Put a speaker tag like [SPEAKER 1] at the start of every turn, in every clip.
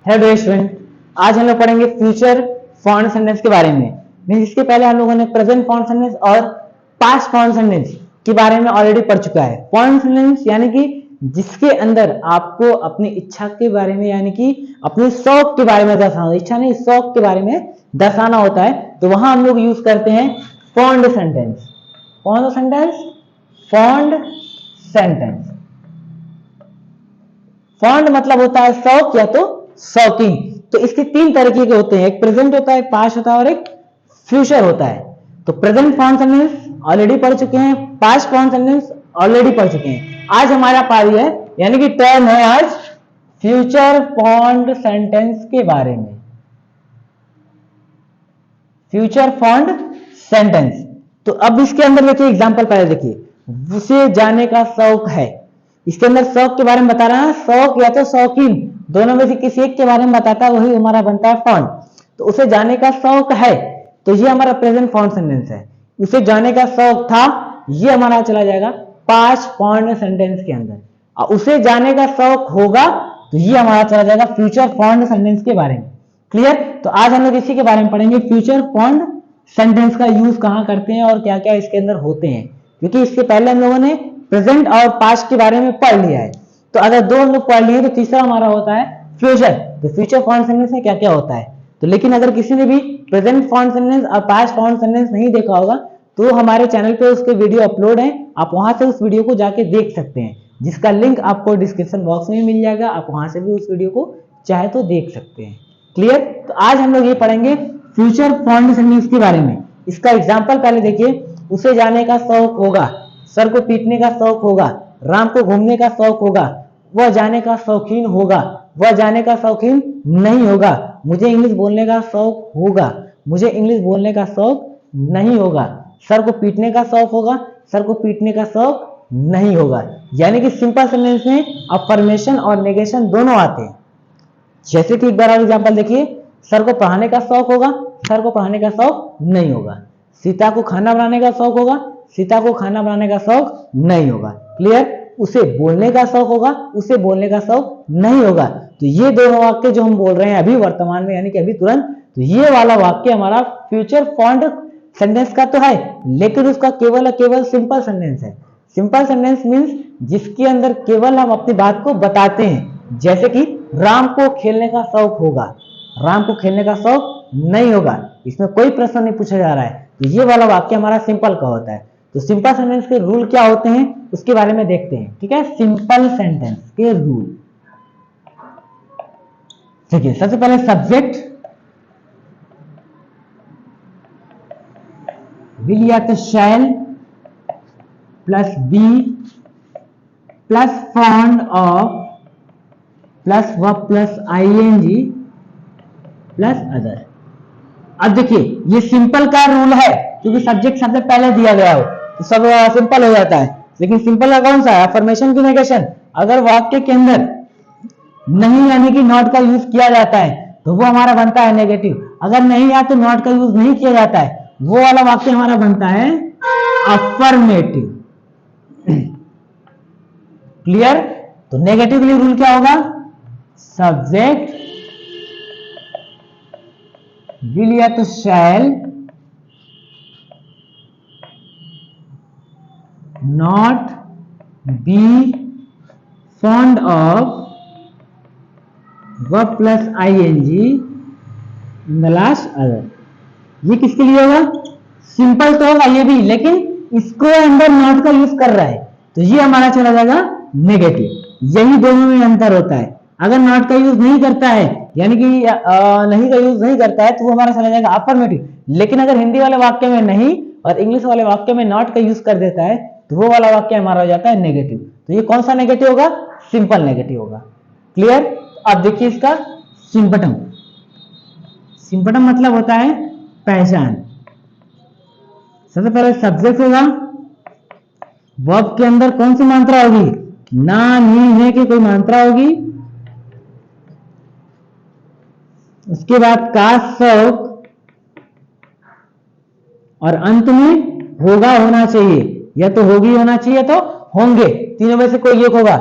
[SPEAKER 1] Hello student, आज हम लोग पढ़ेंगे फ्यूचर फाउंड सेंटेंस के बारे में। मींस इसके पहले हम लोगों ने प्रेजेंट फाउंड सेंटेंस और पास्ट फाउंड सेंटेंस के बारे में ऑलरेडी पढ़ चुका है। फाउंड सेंटेंस यानी कि जिसके अंदर आपको अपनी इच्छा के बारे में यानी कि अपने शौक के बारे में दर्शाना, इच्छा नहीं शौक के बारे में दर्शाना होता है, तो वहां हम लोग यूज करते हैं फाउंड सेंटेंस। कौन सा सेंटेंस? Found sentence. फाउंड मतलब होता है शौक या तो शौकीन। तो इसके तीन तरीके के होते हैं, एक प्रेजेंट होता है, एक पास्ट होता है और एक फ्यूचर होता है। तो प्रेजेंट फाउंड सेंटेंस ऑलरेडी पढ़ चुके हैं, पास्ट फाउंड सेंटेंस ऑलरेडी पढ़ चुके हैं। आज हमारा पारी है यानी कि टर्न है आज फ्यूचर फाउंड सेंटेंस के बारे में। Future found sentence. तो अब इसके अंदर देखिए एग्जांपल पहले देखिए, उसे जाने का शौक है। इसके अंदर शौक के बारे में बता रहा है, शौक या तो शौकीन, दोनों में से किसी एक के बारे में बताता है, वही हमारा बनता है फाउंड। तो उसे जाने का शौक है, तो ये हमारा प्रेजेंट फाउंड सेंटेंस है। उसे जाने का शौक था, ये हमारा चला जाएगा पास्ट फाउंड सेंटेंस के अंदर। और उसे जाने का शौक होगा, तो ये हमारा चला जाएगा फ्यूचर फाउंड सेंटेंस के बारे में। क्लियर? तो आज हम लोग इसी के बारे में पढ़ेंगे, फ्यूचर फाउंड सेंटेंस का यूज कहां करते हैं और क्या क्या इसके अंदर होते हैं, क्योंकि इसके पहले हम लोगों ने प्रेजेंट और पास्ट के बारे में पढ़ लिया है। तो अगर दो हम लोग पढ़ लिए तो तीसरा हमारा होता है फ्यूचर। तो फ्यूचर फाउंड सेंटेंस में क्या क्या होता है। तो लेकिन अगर किसी ने भी प्रेजेंट फाउंड सेंटेंस और पास्ट फाउंड सेंटेंस नहीं देखा होगा, तो हमारे चैनल पे उसके वीडियो अपलोड है, आप वहां से उस वीडियो को जाके देख सकते हैं, जिसका लिंक आपको डिस्क्रिप्शन बॉक्स में मिल जाएगा। आप वहां से भी उस वीडियो को चाहे तो देख सकते हैं। क्लियर? तो आज हम लोग ये पढ़ेंगे फ्यूचर फाउंड सेंटेंस के बारे में। इसका एग्जाम्पल पहले देखिए, उसे जाने का शौक होगा, सर को पीटने का शौक होगा, राम को घूमने का शौक होगा, वह जाने का शौकीन होगा, वह जाने का शौकीन नहीं होगा, मुझे इंग्लिश बोलने का शौक होगा, मुझे इंग्लिश बोलने का शौक नहीं होगा, सर को पीटने का शौक होगा, सर को पीटने का शौक नहीं होगा। यानी कि सिंपल सेंटेंस में अफर्मेशन और नेगेशन दोनों आते हैं। जैसे कि एक बार एग्जांपल देखिए, सर को पढ़ाने का शौक होगा, सर को पढ़ाने का शौक नहीं होगा। सीता को खाना बनाने का शौक होगा, सीता को खाना बनाने का शौक नहीं होगा। क्लियर? उसे बोलने का शौक होगा, उसे बोलने का शौक नहीं होगा। तो ये दोनों वाक्य जो हम बोल रहे हैं अभी वर्तमान में यानी कि अभी तुरंत, तो ये वाला वाक्य हमारा फ्यूचर फाउंड सेंटेंस का तो है, लेकिन उसका केवल केवल सिंपल सेंटेंस है। सिंपल सेंटेंस मीन्स जिसके अंदर केवल हम अपनी बात को बताते हैं। जैसे कि राम को खेलने का शौक होगा, राम को खेलने का शौक नहीं होगा, इसमें कोई प्रश्न नहीं पूछा जा रहा है। तो ये वाला वाक्य हमारा सिंपल का होता है। तो सिंपल सेंटेंस के रूल क्या होते हैं उसके बारे में देखते हैं। ठीक है, सिंपल सेंटेंस के रूल देखिए। सबसे पहले सब्जेक्ट विल या तो shall plus be plus found of plus verb plus ING plus other. अब देखिए ये सिंपल का रूल है, क्योंकि सब्जेक्ट सबसे पहले दिया गया हो तो सब सिंपल हो जाता है। लेकिन सिंपल का कौन सा है? अफर्मेशन की नेगेशन। अगर वाक्य के अंदर नहीं यानी कि नॉट का यूज किया जाता है तो वो हमारा बनता है नेगेटिव। अगर नहीं या तो नॉट का यूज नहीं किया जाता है, वो वाला वाक्य हमारा बनता है अफर्मेटिव। क्लियर? तो नेगेटिवली रूल क्या होगा? सब्जेक्ट विल या तो shall not be fond of verb plus ING in the last other. ये किसके लिए होगा? सिंपल तो होगा ये भी, लेकिन इसको अंदर नॉट का यूज कर रहा है तो ये हमारा चला जाएगा नेगेटिव। यही दोनों में अंतर होता है। अगर नॉट का यूज नहीं करता है यानी कि नहीं का यूज नहीं करता है तो वो हमारा चला जाएगा अफर्मेटिव। लेकिन अगर हिंदी वाले वाक्य में नहीं और इंग्लिश वाले वाक्य में नॉट का यूज कर देता है तो वो वाला वाक्य हमारा हो जाता है नेगेटिव। तो ये कौन सा नेगेटिव होगा? सिंपल नेगेटिव होगा। क्लियर? अब देखिए इसका सिंपटम। सिंपटम मतलब होता है पहचान। सबसे पहले सब्जेक्ट होगा, वर्ब के अंदर कौन सी मात्रा होगी? ना, नी, है की कोई मात्रा होगी। उसके बाद का, शौक, और अंत में होगा होना चाहिए, या तो होगी होना चाहिए तो होंगे, तीनों में से कोई एक होगा।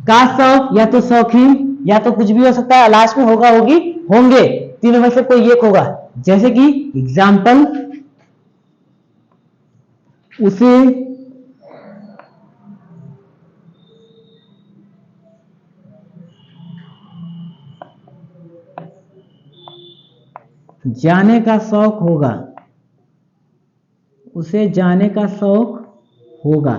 [SPEAKER 1] का शौक या तो शौकीन या तो कुछ भी हो सकता है, लास्ट में होगा, होगी, होंगे, तीनों में से कोई एक होगा। जैसे कि एग्जाम्पल, उसे जाने का शौक होगा, उसे जाने का शौक होगा।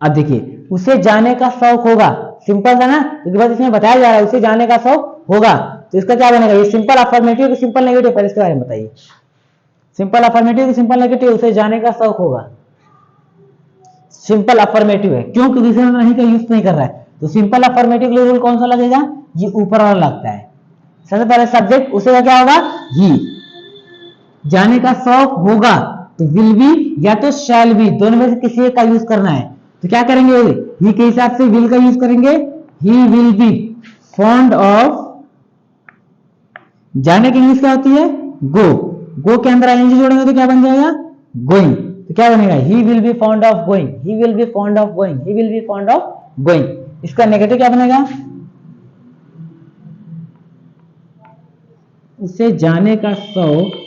[SPEAKER 1] अब देखिए, उसे जाने का शौक होगा, सिंपल था ना, क्योंकि बस इसमें बताया जा रहा है उसे जाने का शौक होगा, तो इसका क्या बनेगा, ये सिंपल अफर्मेटिव कि सिंपल नेगेटिव, पहले इसके बारे में बताइए। सिंपल अफर्मेटिव कि सिंपल नेगेटिव, उसे जाने का शौक होगा, सिंपल अफर्मेटिव है, क्यों, क्योंकि इसमें नहीं का यूज नहीं कर रहा है, तो सिंपल अफर्मेटिव के लिए रूल कौन सा लगेगा, ये ऊपर वाला लगता है। सबसे पहले सब्जेक्ट, उसे क्या होगा, ही, जाने का शौक होगा, तो विल बी या तो शैल बी, दोनों में से किसी एक का यूज करना है, तो क्या करेंगे, ही के हिसाब से विल का यूज करेंगे, he will be fond of, जाने की इंग्लिश क्या होती है, गो, गो के अंदर आईएनजी जोड़ेंगे तो क्या बन जाएगा, गोइंग, तो क्या बनेगा, he will be fond of going, he will be fond of going, he will be fond of going. इसका नेगेटिव क्या बनेगा, उसे जाने का शौक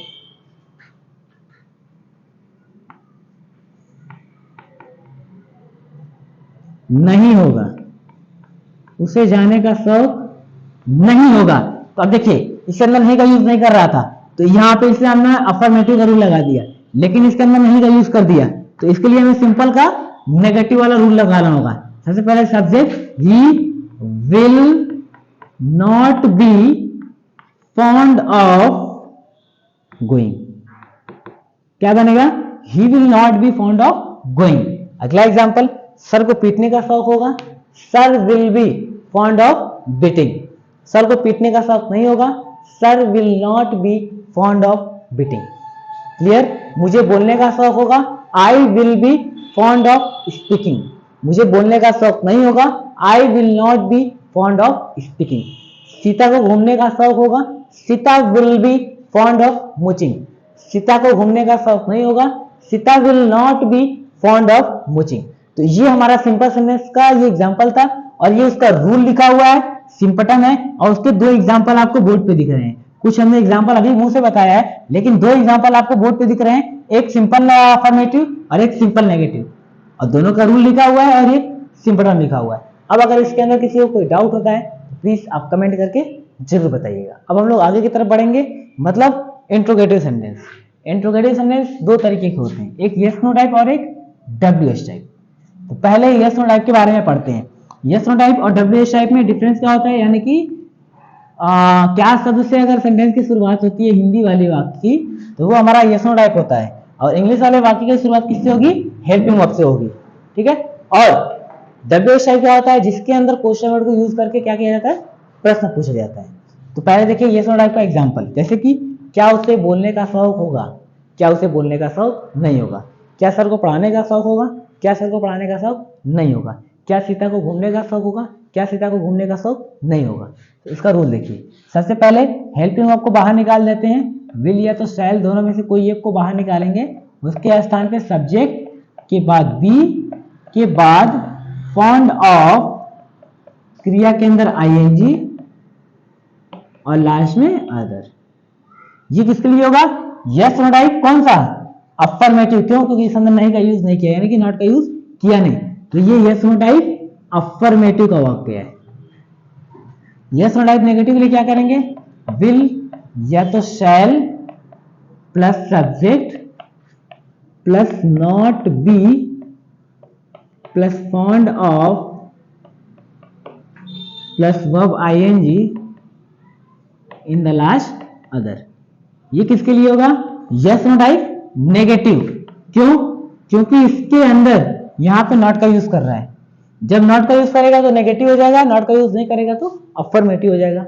[SPEAKER 1] नहीं होगा, उसे जाने का शौक नहीं होगा। तो अब देखिए, इसके अंदर नहीं का यूज नहीं कर रहा था, तो यहाँ पे इसलिए हमने अफर्मेटिव का रूल लगा दिया, लेकिन इसके अंदर नहीं का यूज कर दिया, तो इसके लिए हमें सिंपल का नेगेटिव वाला रूल लगाना होगा। सबसे पहले subject, he will not be fond of going, क्या बनेगा, he will not be fond of going. अगला एग्जांपल, सर को पीटने का शौक होगा, sir will be fond of beating, sir को पीटने का शौक नहीं होगा, sir will not be fond of beating. Clear, मुझे बोलने का शौक होगा, I will be fond of speaking, मुझे बोलने का शौक नहीं होगा, I will not be fond of speaking. Sita को घूमने का शौक होगा, Sita will be fond of mooching, Sita को घूमने का शौक नहीं होगा, Sita will not be fond of mooching. तो ये हमारा सिंपल सेंटेंस का ये एग्जांपल था, और ये उसका रूल लिखा हुआ है, सिंपटन है, और उसके दो एग्जांपल आपको बोर्ड पे दिख रहे हैं। कुछ हमने एग्जांपल अभी मुंह से बताया है, लेकिन दो एग्जांपल आपको बोर्ड पे दिख रहे हैं, एक सिंपल अफर्मेटिव और एक सिंपल नेगेटिव, और दोनों का रूल लिखा हुआ है और एक सिंपटन लिखा हुआ है। अब अगर इसके अंदर किसी को कोई डाउट होता है तो प्लीज आप कमेंट करके जरूर बताइएगा। अब हम लोग आगे की तरफ बढ़ेंगे, मतलब इंट्रोगेटिव सेंटेंस। इंट्रोगेटिव सेंटेंस दो तरीके के होते हैं, एक यस नो टाइप और एक डब्ल्यूएच टाइप। तो पहले यस नो टाइप के बारे में पढ़ते हैं। यस नो टाइप और डब्ल्यूएच टाइप में डिफरेंस क्या होता है, यानी कि क्या शब्द से अगर सेंटेंस की शुरुआत होती है हिंदी वाले वाक्य की, तो वो हमारा यस नो टाइप होता है, और इंग्लिश वाले वाक्य की शुरुआत किससे होगी, हेल्पिंग वर्ब से होगी, ठीक है। और डब्ल्यूएच टाइप क्या होता है, जिसके अंदर क्वेश्चन वर्ड को यूज करके क्या किया जाता है, प्रश्न पूछा जाता है। तो पहले देखिए यस नो टाइप का एग्जांपल, जैसे कि क्या उसे बोलने का शौक होगा, क्या उसे बोलने का शौक नहीं होगा, क्या सर को पढ़ाने का शौक होगा, क्या सर को पढ़ाने का शौक नहीं होगा, क्या सीता को घूमने का शौक होगा, क्या सीता को घूमने का शौक नहीं होगा। तो इसका रूल देखिए, सबसे पहले हेल्पिंग वर्ब को बाहर निकाल देते हैं, विल या तो शैल, दोनों में से कोई एक को बाहर निकालेंगे, उसके स्थान पे सब्जेक्ट के बाद बी के बाद फॉन्ड ऑफ, क्रिया के अंदर आईएनजी और लास्ट में अदर। ये किसके लिए होगा, यस नो टाइप कौन सा, अफर्मेटिव, क्यों, क्योंकि इस अंदर नहीं का यूज नहीं किया, यानी कि नॉट का यूज किया नहीं, तो ये यस नो टाइप अफर्मेटिव का वाक्य है। यस नो टाइप नेगेटिव के लिए क्या करेंगे, विल या तो shall plus subject plus not be plus fond of plus verb ING in the last other. ये किसके लिए होगा, यस नो टाइप नेगेटिव, क्यों, क्योंकि इसके अंदर यहां पे नॉट का यूज कर रहा है, जब नॉट का यूज करेगा तो नेगेटिव हो जाएगा, नॉट का यूज नहीं करेगा तो अफर्मेटिव हो जाएगा।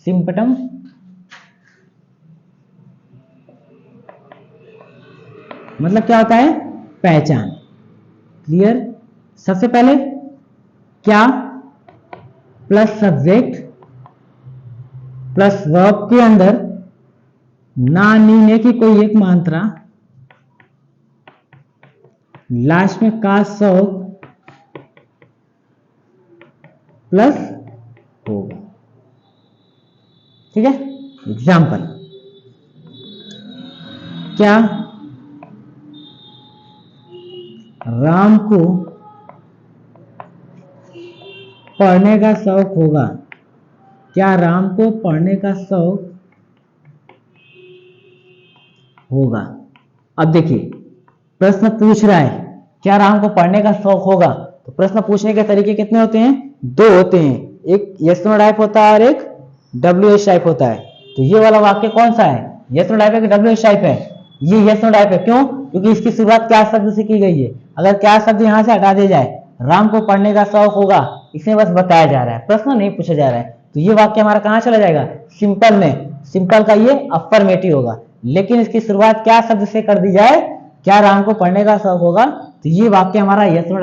[SPEAKER 1] सिंपटम, मतलब क्या होता है, पहचान। क्लियर, सबसे पहले क्या प्लस सब्जेक्ट प्लस वर्ब के अंदर ना नीने की कोई एक मात्रा, लास्ट में का शौक प्लस होगा। ठीक है। एग्जाम्पल, क्या राम को पढ़ने का शौक होगा? क्या राम को पढ़ने का शौक होगा? अब देखिए प्रश्न पूछ रहा है क्या राम को पढ़ने का शौक होगा, तो प्रश्न पूछने के तरीके कितने होते हैं? दो होते हैं, एक यस नो टाइप होता है और एक WH टाइप होता है। तो ये वाला वाक्य कौन सा है? यस नो टाइप है कि WH टाइप है? ये यस नो टाइप है। क्यों? क्योंकि इसकी शुरुआत क्या शब्द से की गई है। अगर क्या शब्द यहां से हटा दिया जाए, राम को पढ़ने का शौक होगा, इसमें बस बताया जा रहा है, प्रश्न नहीं पूछा जा रहा है, तो ये वाक्य हमारा कहां चला जाएगा? सिंपल में। सिंपल का ये अफर्मेटिव होगा। लेकिन इसकी शुरुआत क्या शब्द से कर दी जाए, क्या राम को पढ़ने का शौक होगा, तो ये वाक्य हमारा यस नो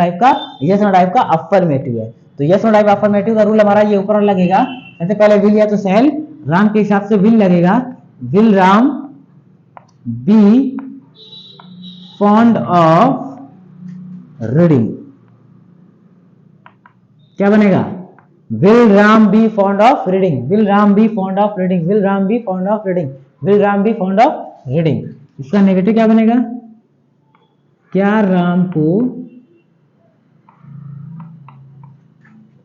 [SPEAKER 1] टाइप का अफर्मेटिव है। तो यस नो टाइप अफर्मेटिव का रूल हमारा ये ऊपर लगेगा। सबसे पहले विल या तो शैल, राम के हिसाब से विल लगेगा, will Ram B fond of reading. क्या बनेगा? Will Ram B fond of reading, will Ram B fond of reading, will Ram B fond of reading, will Ram B fond of reading. इसका नेगेटिव क्या बनेगा? क्या राम को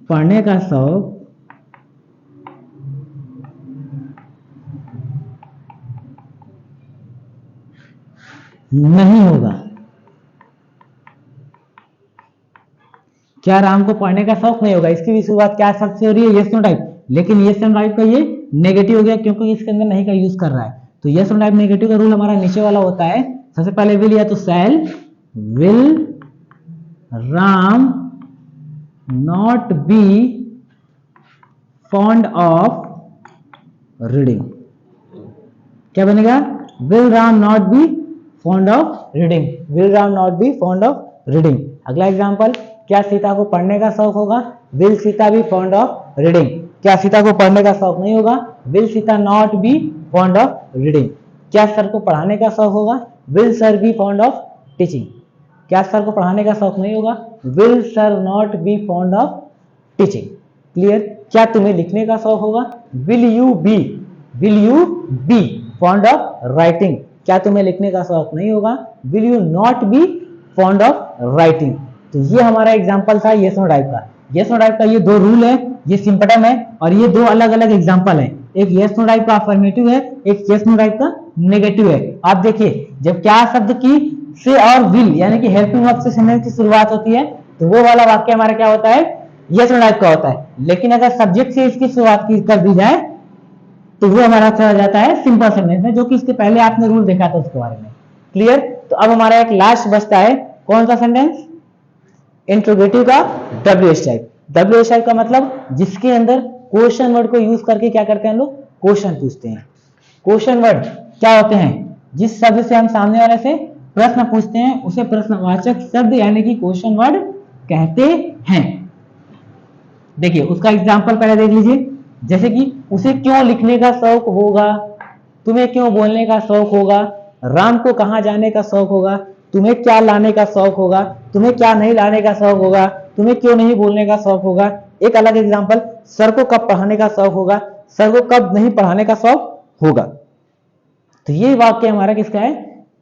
[SPEAKER 1] पढ़ने का शौक नहीं होगा? क्या राम को पढ़ने का शौक नहीं होगा, इसकी भी शुरुआत क्या शब्द से हो रही है? Yes no type. लेकिन यस नो टाइप का ये नेगेटिव हो गया क्योंकि इसके अंदर नहीं का यूज कर रहा है। तो यस नो टाइप नेगेटिव का रूल हमारा नीचे वाला होता है। सबसे पहले विल या तो shall, will Ram not be fond of reading. क्या बनेगा? Will Ram not be fond of reading, will Ram not be fond of reading. अगला एग्जांपल, क्या सीता को पढ़ने का शौक होगा? Will Sita be fond of reading. क्या सीता को पढ़ने का शौक नहीं होगा? Will Sita not be fond of reading. क्या सर को पढ़ाने का शौक होगा? Will sir be fond of teaching. क्या सर को पढ़ाने का शौक नहीं होगा? Will sir not be fond of teaching. Clear? क्या तुम्हें लिखने का शौक होगा? Will you B fond of writing. क्या तुम्हें लिखने का शौक नहीं होगा? Will you not be fond of writing. तो ये हमारा एग्जांपल था यस नो टाइप का। यस नो टाइप का ये दो रूल है, ये सिंपटम है, और ये दो अलग अलग एग्जांपल है। एक यस नो टाइप का अफर्मेटिव है, एक यस नो टाइप का नेगेटिव है। आप देखिए जब क्या शब्द की से और विल यानी कि हेल्पिंग वर्ब से सेंटेंस की शुरुआत होती है, तो वो वाला वाक्य हमारा क्या होता है? यस नो टाइप का होता है। लेकिन अगर सब्जेक्ट से इसकी शुरुआत कर दी जाए तो वो हमारा चला जाता है सिंपल सेंटेंस में, जो कि इसके पहले आपने रूल देखा था उसके बारे में। क्लियर? तो अब हमारा एक लास्ट बचता है, कौन सा सेंटेंस? इंट्रोगेटिव का WH टाइप। WH टाइप का मतलब जिसके अंदर क्वेश्चन वर्ड को यूज करके क्या करते हैं हम लोग? क्वेश्चन पूछते हैं। क्वेश्चन वर्ड क्या होते हैं? जिस शब्द से हम सामने वाले से प्रश्न पूछते हैं उसे प्रश्नवाचक शब्द यानी कि क्वेश्चन वर्ड कहते हैं। देखिए उसका एग्जांपल पहले देख लीजिए, जैसे कि उसे क्यों लिखने का शौक होगा, तुम्हें क्यों बोलने का शौक होगा, राम को कहां जाने का शौक होगा, तुम्हें क्या लाने का शौक होगा, तुम्हें क्या नहीं लाने का शौक होगा, तुम्हें क्यों नहीं बोलने का शौक होगा। एक अलग एग्जांपल, सर को कब पढ़ाने का शौक होगा, सर को कब नहीं पढ़ाने का शौक होगा। तो ये वाक्य हमारा किसका है?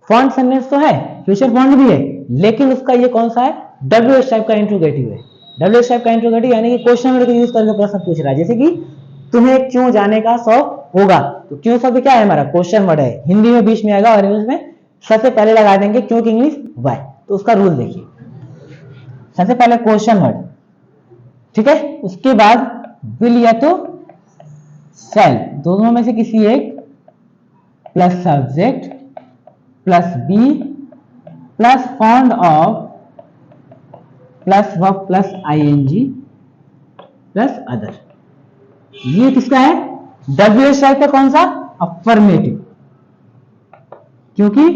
[SPEAKER 1] फॉन्ट सेंटेंस तो है, फ्यूचर फॉन्ट भी है, लेकिन उसका ये कौन सा है? WH टाइप का इंट्रोगेटिव है। WH टाइप का इंट्रोगेटिव यानी कि क्वेश्चन वर्ड को यूज करके प्रश्न पूछ रहा है। जैसे कि तुम्हें क्यों जाने का शौक होगा, तो क्यों शब्द क्या है हमारा? क्वेश्चन वर्ड है। हिंदी में बीच में आएगा और इंग्लिश में सबसे पहले लगा देंगे, क्योंकि इंग्लिश वाई। तो उसका रूल देखिए, सबसे पहले क्वेश्चन वर्ड, ठीक है, उसके बाद विल या तो शैल, दोनों में से किसी एक, plus subject plus be plus fond of plus verb plus ING plus other. ये किसका है? WH टाइप का कौन सा? अफर्मेटिव, क्योंकि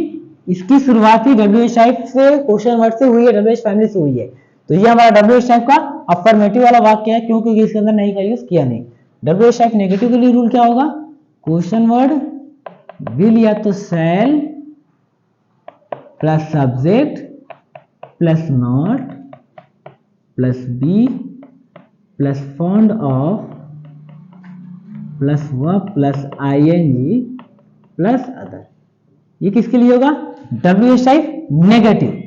[SPEAKER 1] इसकी शुरुआत ही WH टाइप से क्वेश्चन वर्ड से हुई है, WH फैमिली से हुई है। तो ये हमारा WH टाइप का अफर्मेटिव वाला वाक्य है, क्योंकि इसके अंदर नहीं का यूज किया नहीं। WH टाइप नेगेटिव के लिए रूल क्या होगा? क्वेश्चन वर्ड विल या तो shall plus subject plus not plus be plus fond of plus verb plus ING plus other. ये किसके लिए होगा? WH type negative.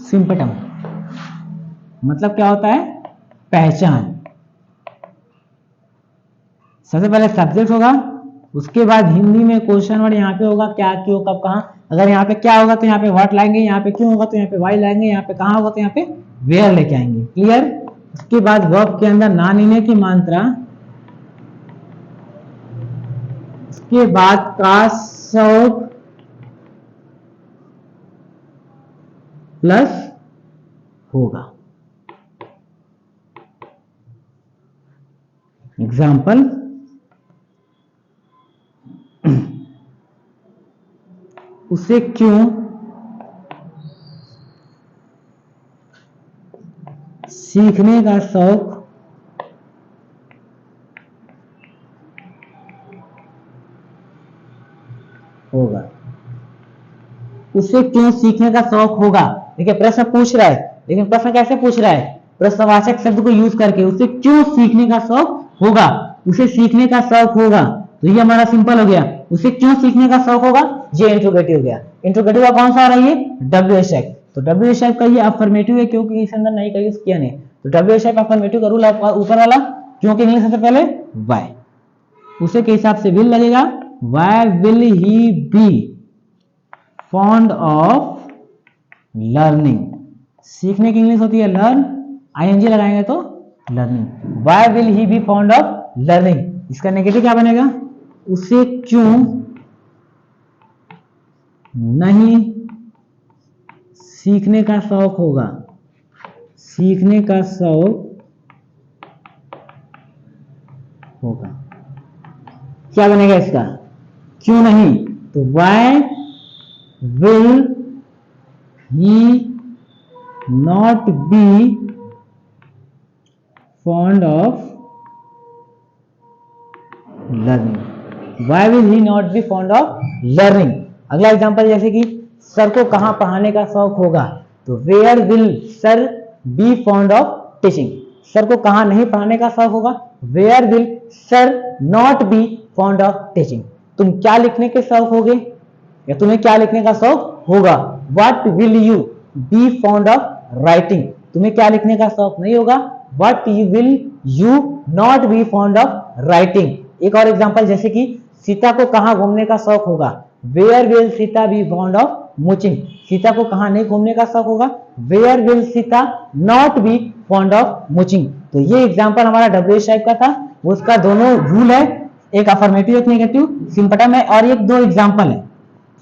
[SPEAKER 1] सिंपटम मतलब क्या होता है? पहचान। सबसे पहले सब्जेक्ट होगा, उसके बाद हिंदी में क्वेश्चन वर्ड यहाँ पे होगा, क्या, क्यों, कब, कहां। अगर यहाँ पे क्या होगा तो यहाँ पे व्हाट लाएंगे, यहाँ पे क्यों होगा तो यहाँ पे वाई लाएंगे, यहाँ पे कहां होगा तो यहाँ पे वेयर लेके आएंगे। क्लियर? उसके बाद वर्ब के अंदर ना नीने की मात्रा, उसके बाद काश प्लस होगा। एग्जाम्पल, उसे क्यों सीखने का शौक होगा। उसे क्यों सीखने का शौक होगा। देखिए प्रश्न पूछ रहा है, लेकिन प्रश्न कैसे पूछ रहा है? प्रश्नवाचक शब्द को यूज करके। उसे क्यों सीखने का शौक होगा, उसे सीखने का शौक होगा, तो ये हमारा सिंपल हो गया। उसे क्यों सीखने का शौक होगा, ये इंट्रोगेटिव हो गया। इंट्रोगेटिव का कौन सा आ रहा है? ये WH टाइप। तो WH टाइप का ये अफर्मेटिव है क्योंकि इस अंदर नहीं का यूज किया नहीं। तो WH टाइप अफर्मेटिव का रूल ऊपर वाला, क्योंकि इंग्लिश सबसे पहले वाई, उसे के हिसाब से विल लगेगा। Why will he be fond of learning. सीखने की इंग्लिश होती है लर्न, आईएनजी लगाएंगे तो learning. Why will he be fond of learning. इसका नेगेटिव क्या बनेगा? उसे क्यों नहीं सीखने का शौक होगा। सीखने का शौक होगा। क्या बनेगा इसका? क्यों नहीं, तो why will he not be fond of learning. Why will he not be fond of learning? अगला एग्जांपल, जैसे कि सर को कहां पढ़ाने का शौक होगा, तो where will sir be fond of teaching. Sir को कहां नहीं पढ़ाने का शौक होगा, where will sir not be fond of teaching. तुम क्या लिखने के शौक होगे, या तुम्हें क्या लिखने का शौक होगा। What will you be fond of writing. तुम्हें क्या लिखने का शौक नहीं होगा, What will you not be fond of writing. एक और एग्जांपल, जैसे कि सीता को कहां घूमने का शौक होगा, Where will Sita be fond of mooching. Sita को कहां नहीं घूमने का शौक होगा, Where will Sita not be fond of mooching. तो ये एग्जांपल हमारा WH टाइप का था, उसका दोनों रूल है, एक अफर्मेटिव एक नेगेटिव, सिंपटम है, और एक दो एग्जांपल है।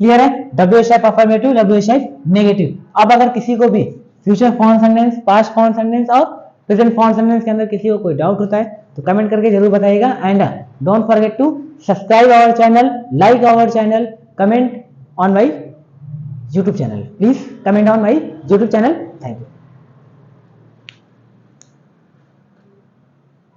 [SPEAKER 1] क्लियर है? WH type affirmative, WH type negative. अब अगर किसी को भी future form sentence, past form sentence और प्रेजेंट फॉर्म सेंटेंस के अंदर किसी को कोई डाउट होता है तो कमेंट करके जरूर बताइएगा। And don't forget to subscribe our channel, like our channel, comment on my YouTube channel. Please comment on my YouTube channel. Thank you.